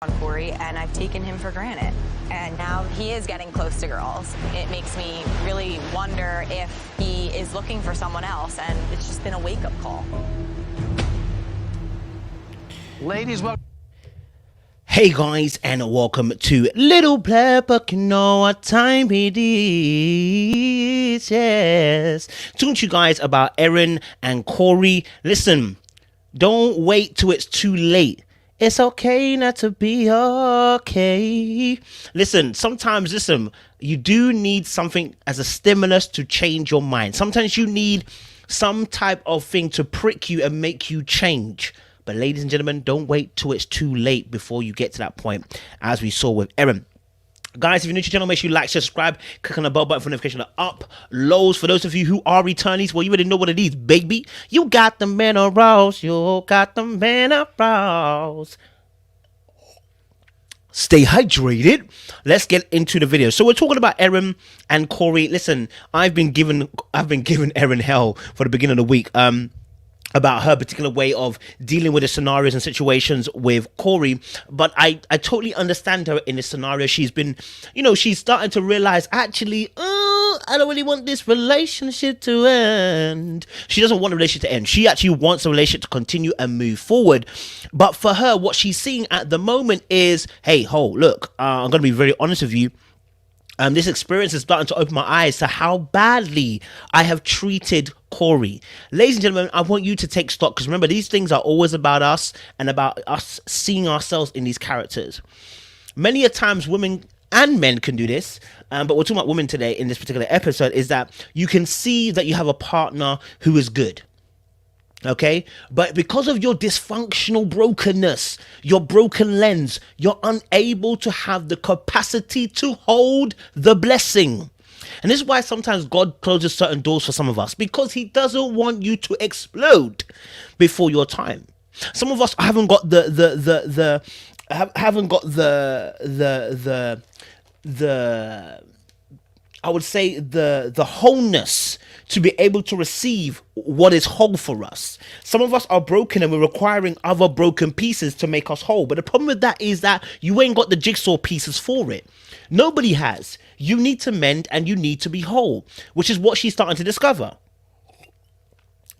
on Corey, and I've taken him for granted. And now he is getting close to girls. It makes me really wonder if he is looking for someone else, and it's just been a wake-up call. Ladies, welcome. Hey guys, and welcome to Little Pepper. You know what time it is. Yes, talking to you guys about Erin and Corey. Listen, don't wait till it's too late. It's okay not to be okay. Listen, sometimes, you do need something as a stimulus to change your mind. Sometimes you need some type of thing to prick you and make you change. But ladies and gentlemen, don't wait till it's too late before you get to that point, as we saw with Erin. Guys, if you're new to the channel, make sure you like, subscribe, click on the bell button for notification of uploads. For those of you who are returnees, well, you already know what it is, baby. You got the minerals. You got the minerals. Stay hydrated. Let's get into the video. So we're talking about Erin and Corey. Listen, I've been giving Erin hell for the beginning of the week. About her particular way of dealing with the scenarios and situations with Corey, but I totally understand her in this scenario. She's been, she's starting to realize, actually, I don't really want this relationship to end. She doesn't want the relationship to end. She actually wants the relationship to continue and move forward. But for her, what she's seeing at the moment is, hey, look, I'm going to be very honest with you. This experience is starting to open my eyes to how badly I have treated Corey. Ladies and gentlemen, I want you to take stock, because remember, these things are always about us and about us seeing ourselves in these characters. Many a times women and men can do this, but we're talking about women today in this particular episode, is that you can see that you have a partner who is good. Okay, but because of your dysfunctional brokenness, your broken lens, you're unable to have the capacity to hold the blessing. And this is why sometimes God closes certain doors for some of us, because he doesn't want you to explode before your time. Some of us haven't got the I would say the wholeness to be able to receive what is whole for us. Some of us are broken and we're requiring other broken pieces to make us whole. But the problem with that is that you ain't got the jigsaw pieces for it. Nobody has. You need to mend and you need to be whole, which is what she's starting to discover.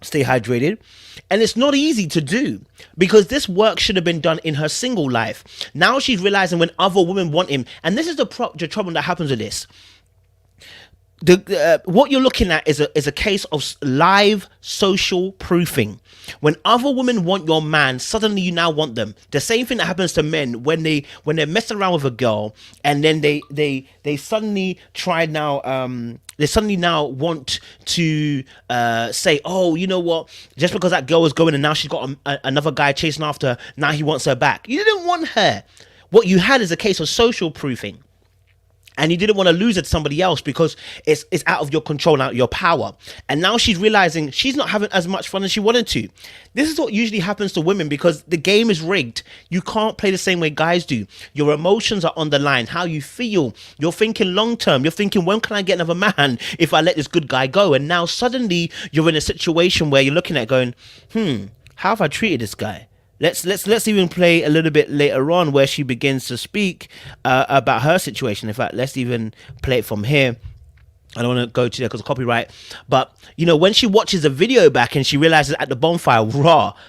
Stay hydrated. And it's not easy to do, because this work should have been done in her single life. Now she's realizing when other women want him. And this is the trouble that happens with this. What you're looking at is a case of live social proofing. When other women want your man, suddenly you now want them. The same thing that happens to men when they're messing around with a girl, and then they suddenly try now they suddenly now want to say, oh, you know what, just because that girl was going and now she's got another guy chasing after her, now he wants her back. You didn't want her. What you had is a case of social proofing. And you didn't want to lose it to somebody else because it's out of your control, out of your power. And now she's realizing she's not having as much fun as she wanted to. This is what usually happens to women, because the game is rigged. You can't play the same way guys do. Your emotions are on the line. How you feel. You're thinking long term. You're thinking, when can I get another man if I let this good guy go? And now suddenly you're in a situation where you're looking at going, how have I treated this guy? Let's even play a little bit later on where she begins to speak about her situation. In fact, let's even play it from here. I don't want to go to there because of copyright. But, when she watches the video back and she realizes at the bonfire,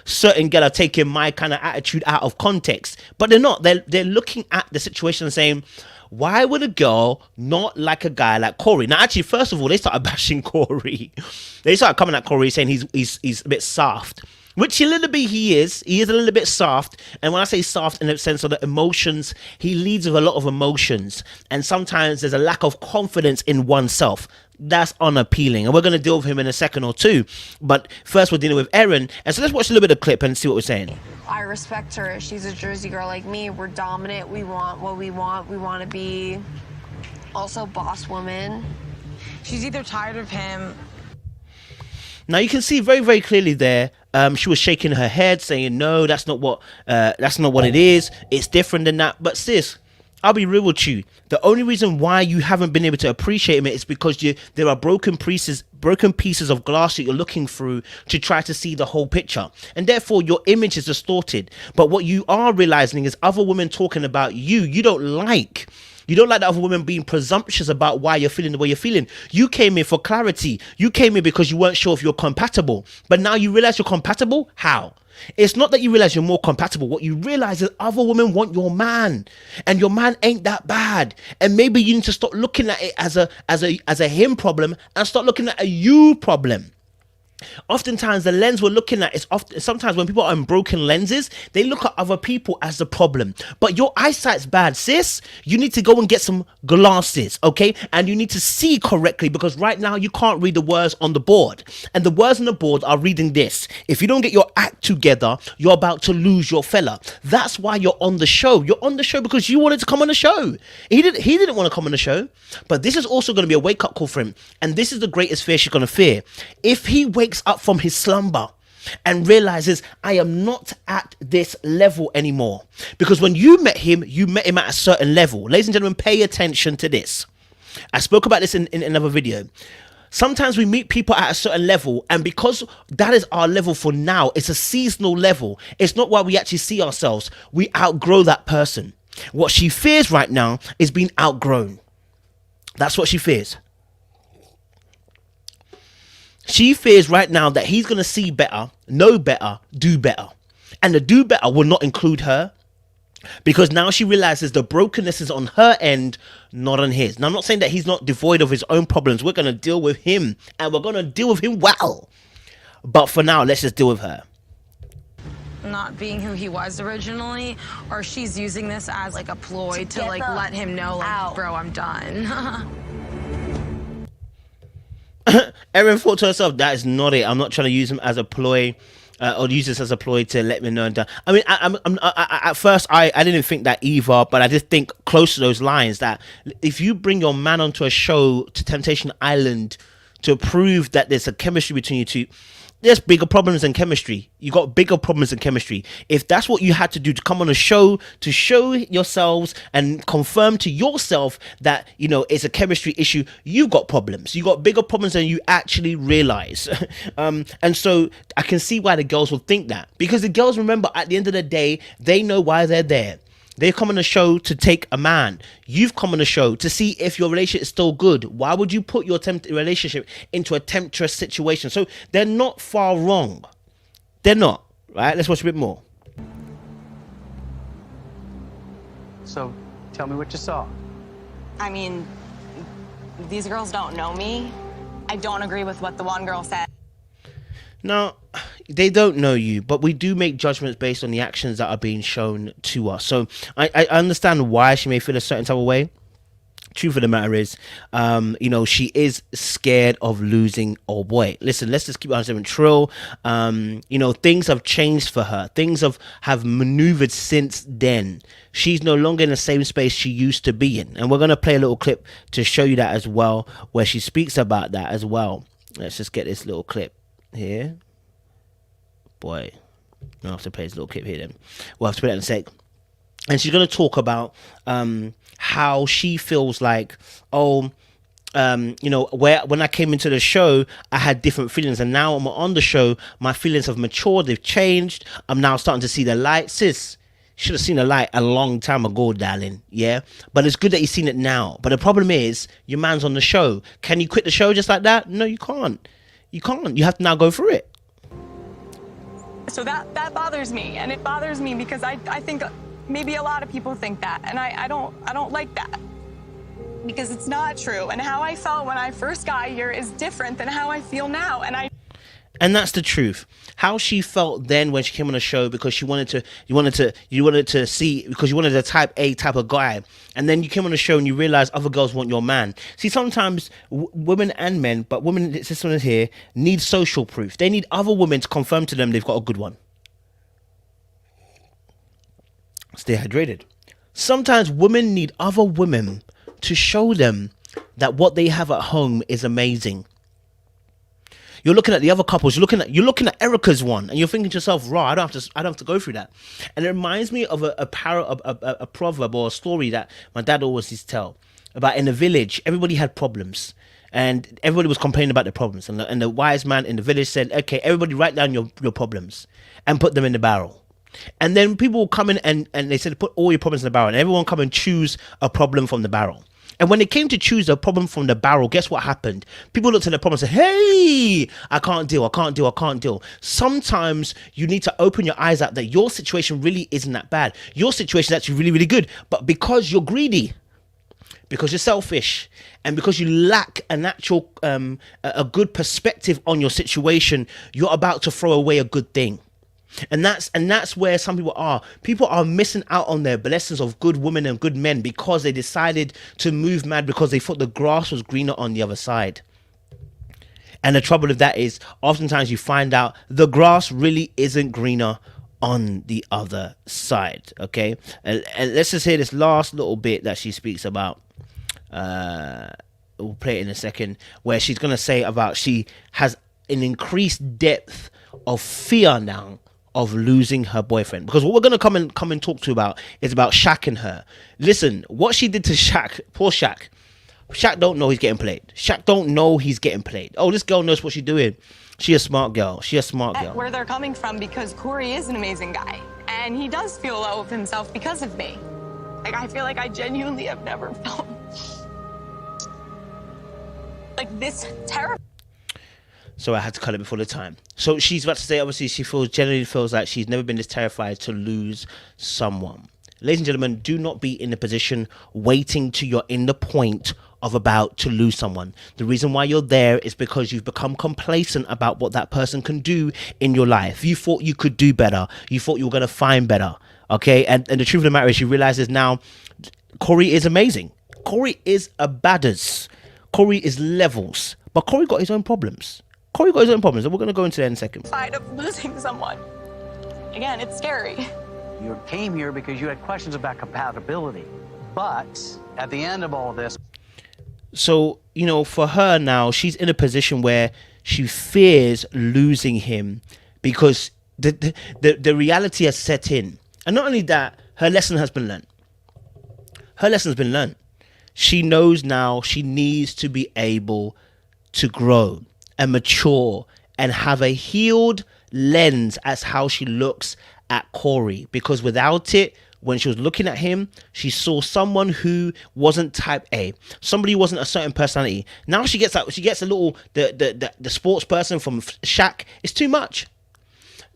certain girls are taking my kind of attitude out of context. But they're not. They're looking at the situation and saying, why would a girl not like a guy like Corey? Now, actually, first of all, they started bashing Corey. They started coming at Corey saying he's a bit soft. Which a little bit he is a little bit soft. And when I say soft in the sense of the emotions, he leads with a lot of emotions. And sometimes there's a lack of confidence in oneself. That's unappealing. And we're going to deal with him in a second or two. But first we're dealing with Erin. And so let's watch a little bit of the clip and see what we're saying. I respect her. She's a Jersey girl like me. We're dominant. We want what we want. We want to be also boss woman. She's either tired of him. Now you can see very, very clearly there, she was shaking her head saying, no, that's not what it is. It's different than that. But sis, I'll be real with you. The only reason why you haven't been able to appreciate it is because there are broken pieces of glass that you're looking through to try to see the whole picture, and therefore your image is distorted. But what you are realizing is other women talking about you. You don't like the other women being presumptuous about why you're feeling the way you're feeling. You came in for clarity. You came in because you weren't sure if you're compatible. But now you realize you're compatible. How? It's not that you realize you're more compatible. What you realize is other women want your man, and your man ain't that bad. And maybe you need to stop looking at it as a him problem and start looking at a you problem. Oftentimes the lens we're looking at is sometimes when people are in broken lenses, they look at other people as the problem. But your eyesight's bad, sis. You need to go and get some glasses, okay? And you need to see correctly, because right now you can't read the words on the board. And the words on the board are reading this: if you don't get your act together, you're about to lose your fella. That's why you're on the show. You're on the show because you wanted to come on the show. He didn't want to come on the show. But this is also going to be a wake-up call for him. And this is the greatest fear she's going to fear. If he wakes up from his slumber and realizes, I am not at this level anymore. Because when you met him at a certain level. Ladies and gentlemen, pay attention to this. I spoke about this in another video. Sometimes we meet people at a certain level, and because that is our level for now, it's a seasonal level. It's not where we actually see ourselves. We outgrow that person. What she fears right now is being outgrown. That's what she fears. She fears right now that he's going to see better, know better, do better. And the do better will not include her, because now she realizes the brokenness is on her end, not on his. Now, I'm not saying that he's not devoid of his own problems. We're going to deal with him, and we're going to deal with him well. But for now, let's just deal with her. Not being who he was originally, or she's using this as like a ploy to like let him know, like, bro, I'm done. Erin thought to herself, that is not it. I'm not trying to use him as a ploy, or use this as a ploy to let me know I'm done. I mean, at first I didn't think that either, but I just think close to those lines, that if you bring your man onto a show, to Temptation Island, to prove that there's a chemistry between you two, there's bigger problems than chemistry. You got bigger problems than chemistry. If that's what you had to do to come on a show, to show yourselves and confirm to yourself that, you know, it's a chemistry issue, you got problems. You got bigger problems than you actually realize. And so I can see why the girls will think that, because the girls, remember, at the end of the day, they know why they're there. They come on the show to take a man. You've come on the show to see if your relationship is still good. Why would you put your relationship into a temptress situation? So they're not far wrong. They're not. Right? Let's watch a bit more. So, tell me what you saw. I mean, these girls don't know me. I don't agree with what the one girl said. Now, they don't know you, but we do make judgments based on the actions that are being shown to us. So I understand why she may feel a certain type of way. Truth of the matter is, you know, she is scared of losing old boy. Listen, let's just keep on saying Trill. You know, things have changed for her. Things have maneuvered since then. She's no longer in the same space she used to be in. And we're going to play a little clip to show you that as well, where she speaks about that as well. Let's just get this little clip here. Boy, I'll have to play this little clip here then. We'll have to put that in a sec. And she's going to talk about how she feels like, you know, when I came into the show, I had different feelings, and now I'm on the show, my feelings have matured, they've changed. I'm now starting to see the light. Sis, should have seen the light a long time ago, darling. Yeah, but it's good that you've seen it now. But the problem is, your man's on the show. Can you quit the show just like that? No, you can't. You can't. You have to now go through it. So that bothers me, and it bothers me because I think maybe a lot of people think that, and I don't like that, because it's not true. And how I felt when I first got here is different than how I feel now, and that's the truth. How she felt then when she came on the show, because you wanted to see, because you wanted a type A type of guy, and then you came on the show and you realize other girls want your man. See, sometimes women and men, but women, this one is here, need social proof. They need other women to confirm to them they've got a good one. Stay hydrated. Sometimes women need other women to show them that what they have at home is amazing. You're looking at the other couples. You're looking at Erica's one, and you're thinking to yourself, "Raw, I don't have to go through that." And it reminds me of a proverb or a story that my dad always used to tell about. In the village, everybody had problems, and everybody was complaining about their problems. And the wise man in the village said, "Okay, everybody, write down your problems and put them in the barrel." And then people will come in and they said, "Put all your problems in the barrel," and everyone come and choose a problem from the barrel. And when they came to choose a problem from the barrel, guess what happened? People looked at the problem and said, "Hey, I can't deal. Sometimes you need to open your eyes out that your situation really isn't that bad. Your situation is actually really, really good. But because you're greedy, because you're selfish, and because you lack a natural, a good perspective on your situation, you're about to throw away a good thing." And that's where some people are. People are missing out on their blessings of good women and good men because they decided to move mad because they thought the grass was greener on the other side. And the trouble with that is, oftentimes you find out the grass really isn't greener on the other side. Okay, and let's just hear this last little bit that she speaks about. We'll play it in a second, where she's gonna say about she has an increased depth of fear now of losing her boyfriend, because what we're going to come and talk to about is about Shaq and her. Listen, what she did to Shaq, poor Shaq don't know he's getting played. Shaq don't know he's getting played. Oh, this girl knows what she's doing. She a smart girl. Where they're coming from, because Corey is an amazing guy and he does feel low of himself because of me. Like, I feel like I genuinely have never felt like this terrible. So I had to cut it before the time. So she's about to say, obviously, she genuinely feels like she's never been this terrified to lose someone. Ladies and gentlemen, do not be in a position waiting till you're in the point of about to lose someone. The reason why you're there is because you've become complacent about what that person can do in your life. You thought you could do better. You thought you were going to find better. Okay? And the truth of the matter is, she realizes now, Corey is amazing. Corey is a badass. Corey is levels. But Corey got his own problems. And we're going to go into that in a second. Side of losing someone. Again, it's scary. You came here because you had questions about compatibility. But at the end of all this... So, you know, for her now, she's in a position where she fears losing him because the reality has set in. And not only that, her lesson has been learned. She knows now she needs to be able to grow and mature and have a healed lens as how she looks at Corey, because without it, when she was looking at him, she saw someone who wasn't type A, somebody who wasn't a certain personality. Now she gets a little the sports person from Shaq. It's too much.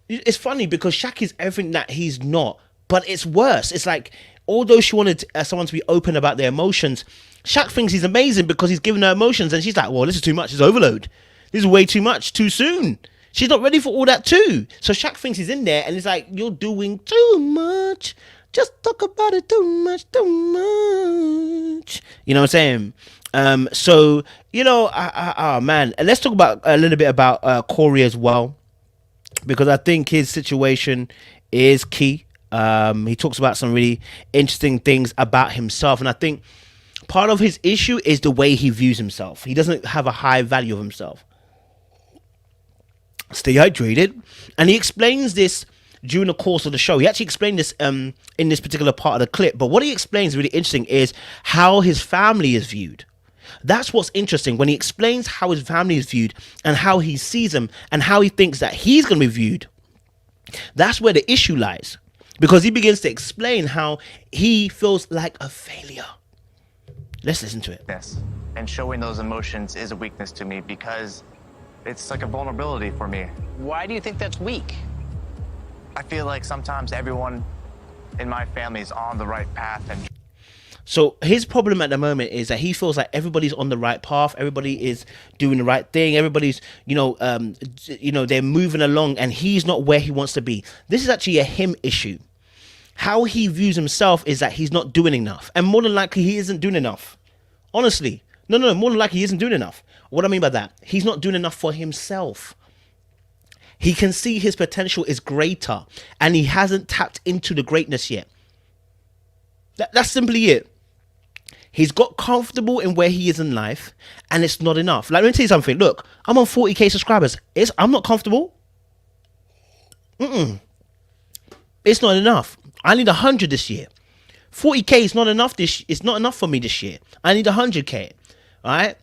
It's funny because Shaq is everything that he's not, but it's worse. It's like, although she wanted someone to be open about their emotions, Shaq thinks he's amazing because he's giving her emotions, and she's like, well, this is too much. It's overload. This is way too much, too soon. She's not ready for all that too. So Shaq thinks he's in there, and it's like, you're doing too much. Just talk about it too much. You know what I'm saying? So, you know, man. And let's talk about a little bit about Corey as well, because I think his situation is key. He talks about some really interesting things about himself, and I think part of his issue is the way he views himself. He doesn't have a high value of himself. Stay hydrated. And he explains this during the course of the show. He actually explained this in this particular part of the clip. But what he explains really interesting is how his family is viewed. That's what's interesting, when he explains how his family is viewed and how he sees them and how he thinks that he's going to be viewed. That's where the issue lies, because he begins to explain how he feels like a failure. Let's listen to it. Yes, and showing those emotions is a weakness to me because it's like a vulnerability for me. Why do you think that's weak? I feel like sometimes everyone in my family is on the right path, and so his problem at the moment is that he feels like everybody's on the right path, everybody is doing the right thing, everybody's, they're moving along, and he's not where he wants to be. This is actually a him issue. How he views himself is that he's not doing enough, and more than likely he isn't doing enough. Honestly, no, more than likely he isn't doing enough. What I mean by that, he's not doing enough for himself. He can see his potential is greater, and he hasn't tapped into the greatness yet. That's simply it. He's got comfortable in where he is in life, and it's not enough. Like, let me tell you something. Look, I'm on 40K subscribers. I'm not comfortable. It's not enough. I need 100 this year. 40K is not enough. It's not enough for me this year. I need 100K. All right.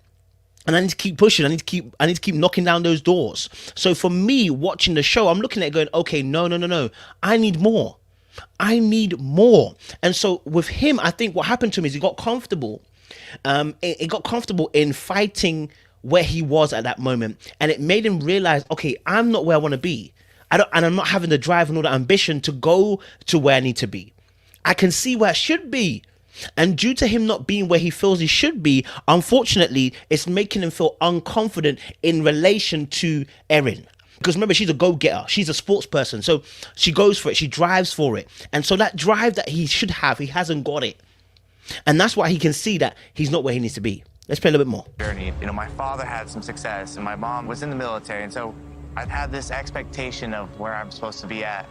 And I need to keep pushing. I need to keep knocking down those doors. So for me, watching the show, I'm looking at it going, okay, no. I need more. And so with him, I think what happened to him is he got comfortable. He got comfortable in fighting where he was at that moment. And it made him realize, okay, I'm not where I want to be. And I'm not having the drive and all the ambition to go to where I need to be. I can see where I should be. And due to him not being where he feels he should be, unfortunately, it's making him feel unconfident in relation to Erin. Because remember, she's a go-getter. She's a sports person. So she goes for it. She drives for it. And so that drive that he should have, he hasn't got it. And that's why he can see that he's not where he needs to be. Let's play a little bit more. Journey. You know, my father had some success, and my mom was in the military. And so I've had this expectation of where I'm supposed to be at.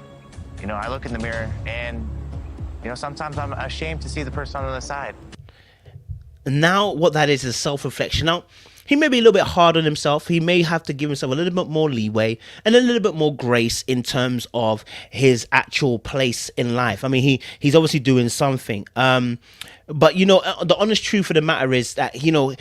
You know, I look in the mirror, and you know, sometimes I'm ashamed to see the person on the other side. And now what that is self-reflection. Now, he may be a little bit hard on himself. He may have to give himself a little bit more leeway and a little bit more grace in terms of his actual place in life. I mean, he's obviously doing something. But, you know, the honest truth of the matter is that, you know,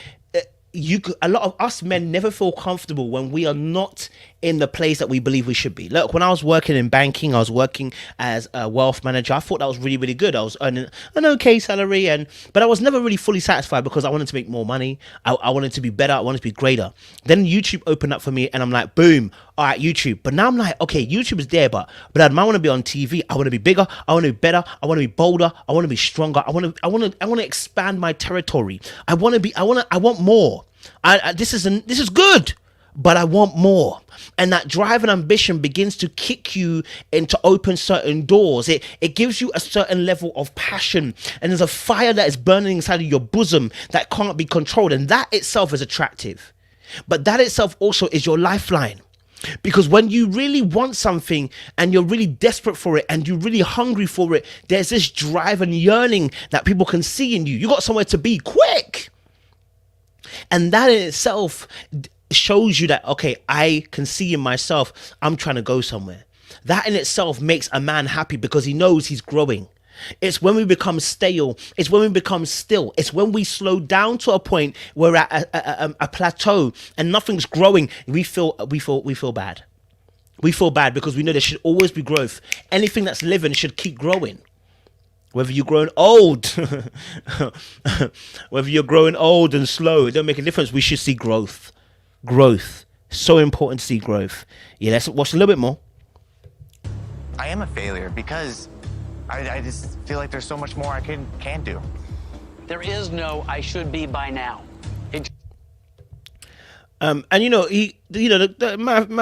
a lot of us men never feel comfortable when we are not in the place that we believe we should be. Look, when I was working in banking, I was working as a wealth manager. I thought that was really, really good. I was earning an okay salary, but I was never really fully satisfied because I wanted to make more money. I wanted to be better. I wanted to be greater. Then YouTube opened up for me, and I'm like, boom, all right, YouTube. But now I'm like, okay, YouTube is there, but I want to be on TV. I want to be bigger. I want to be better. I want to be bolder. I want to be stronger. I want to expand my territory. I want more. This is good, but I want more. And that drive and ambition begins to kick you into open certain doors. It gives you a certain level of passion, and there's a fire that is burning inside of your bosom that can't be controlled. And that itself is attractive, but that itself also is your lifeline. Because when you really want something and you're really desperate for it and you're really hungry for it, there's this drive and yearning that people can see in you. You got somewhere to be quick. And that in itself shows you that, okay, I can see in myself, I'm trying to go somewhere. That in itself makes a man happy because he knows he's growing. It's when we become stale. It's when we become still. It's when we slow down to a point where we're at a plateau and nothing's growing. We feel bad. We feel bad because we know there should always be growth. Anything that's living should keep growing. Whether you're growing old, whether you're growing old and slow, it don't make a difference. We should see growth. Growth. So important to see growth. Yeah, let's watch a little bit more. I am a failure because I just feel like there's so much more I can do. There is no I should be by now. And you know,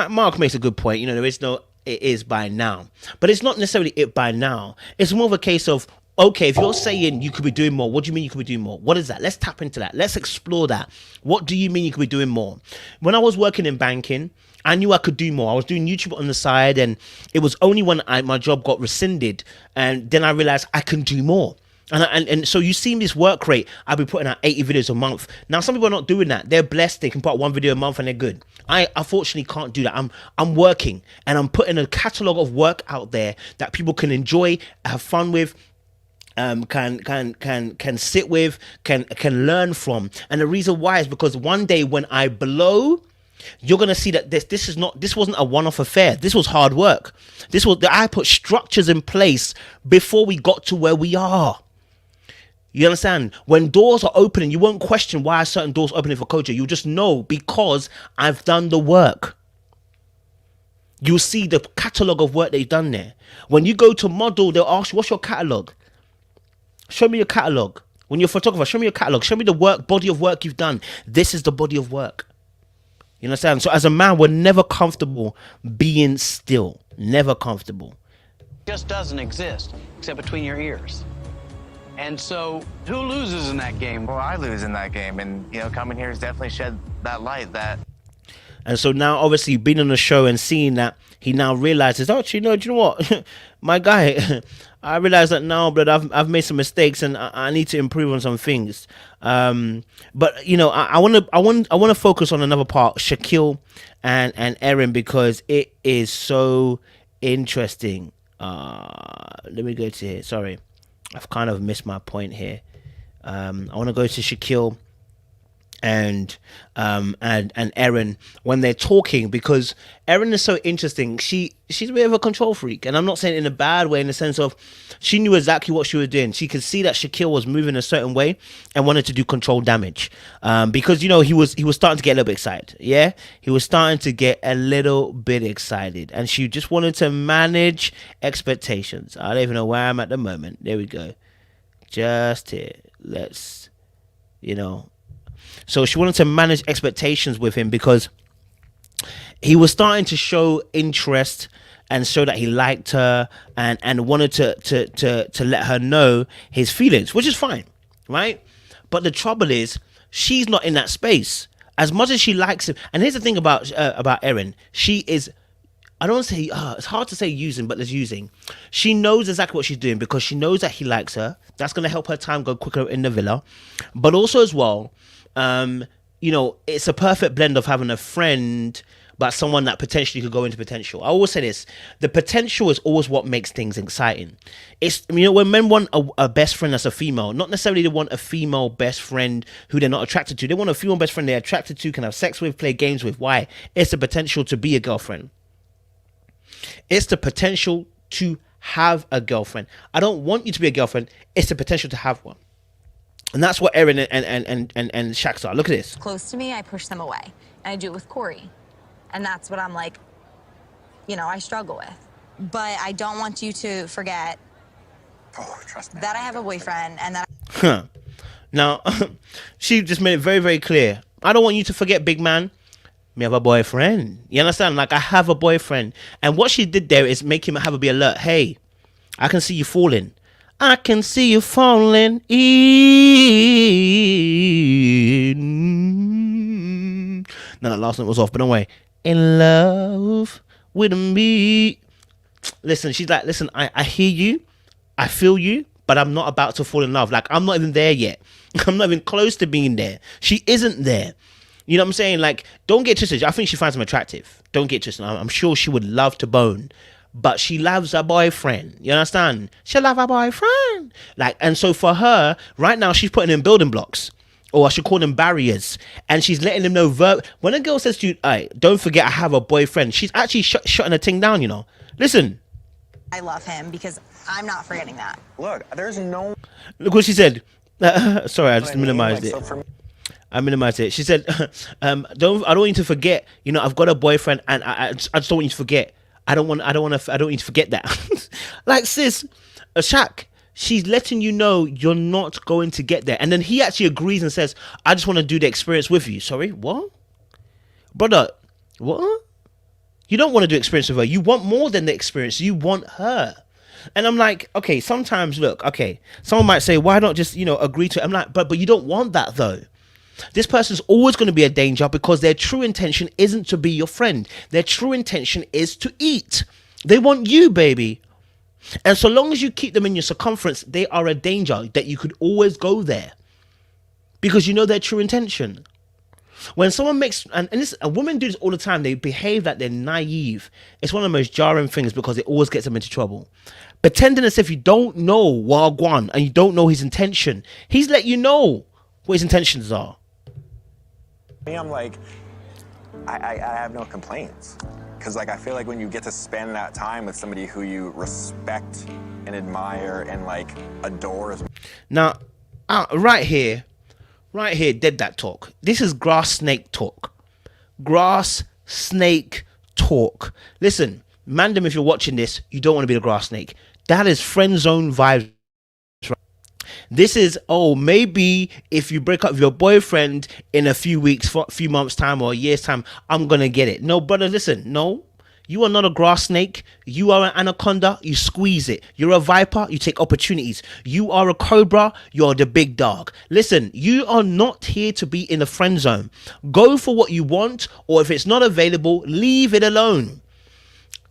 Mark makes a good point. You know, there is no it is by now, but it's not necessarily it by now. It's more of a case of, okay, if you're saying you could be doing more, what do you mean you could be doing more? What is that? Let's tap into that. Let's explore that. What do you mean you could be doing more? When I was working in banking, I knew I could do more. I was doing YouTube on the side, and it was only when my job got rescinded, and then I realized I can do more. And so you see this work rate, I'll be putting out 80 videos a month. Now, some people are not doing that. They're blessed. They can put out one video a month and they're good. I unfortunately can't do that. I'm working, and I'm putting a catalog of work out there that people can enjoy, have fun with, can sit with, can learn from. And the reason why is because one day when I blow, you're gonna see that this wasn't a one-off affair. This was hard work. I put structures in place before we got to where we are. You understand? When doors are opening, you won't question why are certain doors opening for Kojo. You'll just know because I've done the work. You'll see the catalogue of work they've done there. When you go to model, they'll ask you, what's your catalogue? Show me your catalogue. When you're a photographer, show me your catalogue. Show me the body of work you've done. This is the body of work. You understand? So as a man, we're never comfortable being still. Never comfortable. Just doesn't exist except between your ears. And so, who loses in that game? Well, I lose in that game, and you know, coming here has definitely shed that light. And so now, obviously, being on the show and seeing that, he now realizes, oh, do you know what, my guy, I realize that now, but I've made some mistakes and I need to improve on some things. But you know, I want to focus on another part, Shaquille and Erin, because it is so interesting. Let me go to here. Sorry, I've kind of missed my point here. I want to go to Shaquille and Erin when they're talking, because Erin is so interesting. She's a bit of a control freak, and I'm not saying it in a bad way, in the sense of she knew exactly what she was doing. She could see that Shaquille was moving a certain way and wanted to do control damage, because you know he was starting to get a little bit excited. Yeah, he was starting to get a little bit excited, and she just wanted to manage expectations. I don't even know where I'm at the moment. There we go, just here. Let's, you know. So she wanted to manage expectations with him, because he was starting to show interest and show that he liked her, and wanted to let her know his feelings, which is fine, right? But the trouble is, she's not in that space. As much as she likes him, and here's the thing about Erin, she is, I don't want to say, it's hard to say using, but there's using. She knows exactly what she's doing, because she knows that he likes her. That's going to help her time go quicker in the villa. But also as well, you know, it's a perfect blend of having a friend, but someone that potentially could go into potential. I always say this, the potential is always what makes things exciting. It's, you know, when men want a best friend that's a female, not necessarily they want a female best friend who they're not attracted to. They want a female best friend they're attracted to, can have sex with, play games with. Why? It's the potential to be a girlfriend. It's the potential to have a girlfriend. I don't want you to be a girlfriend. It's the potential to have one. And that's what Erin and Shax are. Look at this. Close to me, I push them away. And I do it with Corey. And that's what I'm like, you know, I struggle with. But I don't want you to forget that I have a boyfriend and that Now, she just made it very, very clear. I don't want you to forget, big man. Me have a boyfriend. You understand? Like, I have a boyfriend. And what she did there is make him have a be alert. Hey, I can see you falling. I can see you falling in. No, that last note was off, but don't worry. In love with me. Listen, she's like, listen, I hear you. I feel you, but I'm not about to fall in love. Like, I'm not even there yet. I'm not even close to being there. She isn't there. You know what I'm saying? Like, don't get twisted. I think she finds him attractive. Don't get twisted. I'm sure she would love to bone. But she loves her boyfriend. You understand? She loves her boyfriend. Like, and so for her, right now, she's putting in building blocks. Or I should call them barriers. And she's letting them know. When a girl says to you, hey, don't forget I have a boyfriend, she's actually shutting a thing down, you know. Listen. I love him because I'm not forgetting that. Look, there's no... Look what she said. Sorry, I just minimized it. I minimized it. She said, I don't want you to forget, you know, I've got a boyfriend, and I just don't want you to forget. I don't want you to forget that. Like, sis, Shaq, she's letting you know you're not going to get there. And then he actually agrees and says, I just want to do the experience with you. Sorry, what? Brother, what? You don't want to do experience with her. You want more than the experience. You want her. And I'm like, okay, sometimes, look, okay, someone might say, why not just, you know, agree to it? I'm like, but you don't want that, though. This person's always going to be a danger, because their true intention isn't to be your friend. Their true intention is to eat. They want you, baby. And so long as you keep them in your circumference, they are a danger that you could always go there, because you know their true intention. When someone makes, and this, a woman do this all the time, they behave like they're naive. It's one of the most jarring things, because it always gets them into trouble. Pretending as if you don't know Wagwan and you don't know his intention. He's let you know what his intentions are. I'm like, I have no complaints. Because, like, I feel like when you get to spend that time with somebody who you respect and admire and, like, adore. Now, right here, dead that talk. This is grass snake talk. Grass snake talk. Listen, Mandem, if you're watching this, you don't want to be the grass snake. That is friend zone vibes. This is, oh, maybe if you break up with your boyfriend in a few weeks, for a few months time or a year's time, I'm gonna get it. No, brother, listen, no, you are not a grass snake. You are an anaconda. You squeeze it. You're a viper. You take opportunities. You are a cobra. You're the big dog. Listen, you are not here to be in the friend zone. Go for what you want, or if it's not available, leave it alone.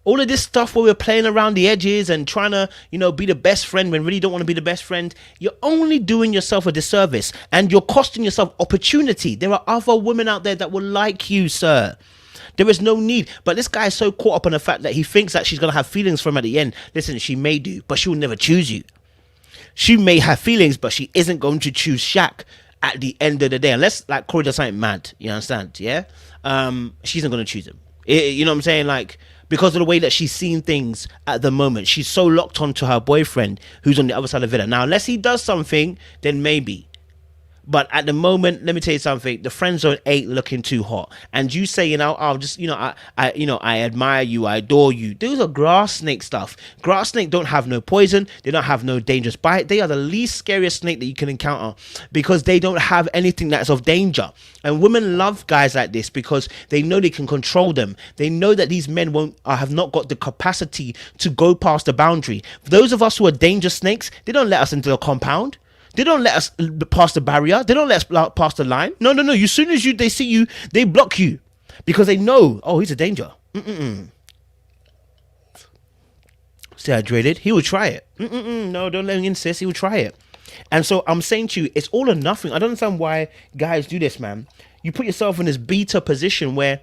All of this stuff where we're playing around the edges and trying to, you know, be the best friend when really don't want to be the best friend, you're only doing yourself a disservice and you're costing yourself opportunity. There are other women out there that will like you, sir. There is no need. But this guy is so caught up on the fact that he thinks that she's going to have feelings for him at the end. Listen, she may do, but she will never choose you. She may have feelings, but she isn't going to choose Shaq at the end of the day. Unless, like, Corey does something mad. You understand? Yeah? She isn't going to choose him. You know what I'm saying? Like, because of the way that she's seeing things at the moment. She's so locked onto her boyfriend who's on the other side of the villa. Now, unless he does something, then maybe. But at the moment, let me tell you something. The friend zone ain't looking too hot. And you say, you know, I'll just, you know, I admire you, I adore you. Those are grass snake stuff. Grass snake don't have no poison. They don't have no dangerous bite. They are the least scariest snake that you can encounter because they don't have anything that's of danger. And women love guys like this because they know they can control them. They know that these men won't have not got the capacity to go past the boundary. Those of us who are danger snakes, they don't let us into the compound. They don't let us pass the barrier. They don't let us pass the line. No. As soon as they see you, they block you because they know, oh, he's a danger. Stay hydrated. He will try it. No, don't let him insist. He will try it. And so I'm saying to you, it's all or nothing. I don't understand why guys do this, man. You put yourself in this beta position where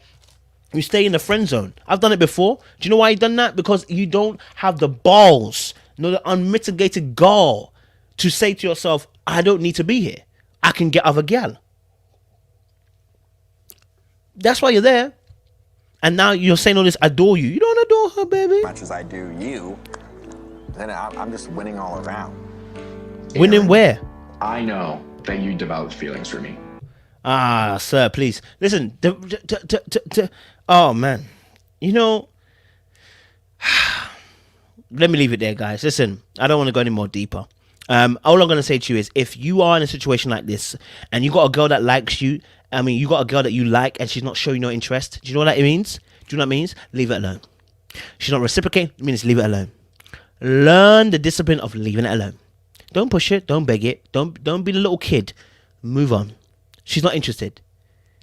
you stay in the friend zone. I've done it before. Do you know why I've done that? Because you don't have the balls, the unmitigated gall to say to yourself, I don't need to be here. I can get other gal. That's why you're there. And now you're saying all this, adore you. You don't adore her, baby. As much as I do you, then I'm just winning all around. Winning where? I know that you developed feelings for me. Ah, sir, please. Listen. Oh, man. You know, let me leave it there, guys. Listen, I don't want to go any more deeper. All I'm going to say to you is if you are in a situation like this and you got a girl that likes you, I mean, you got a girl that you like and she's not showing no interest, do you know what that means? Do you know what that means? Leave it alone. She's not reciprocating, it means leave it alone. Learn the discipline of leaving it alone. Don't push it, don't beg it, don't be the little kid. Move on. She's not interested.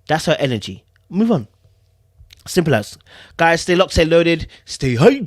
That's her energy. Move on. Simple as. Guys, stay locked, stay loaded, stay hydrated.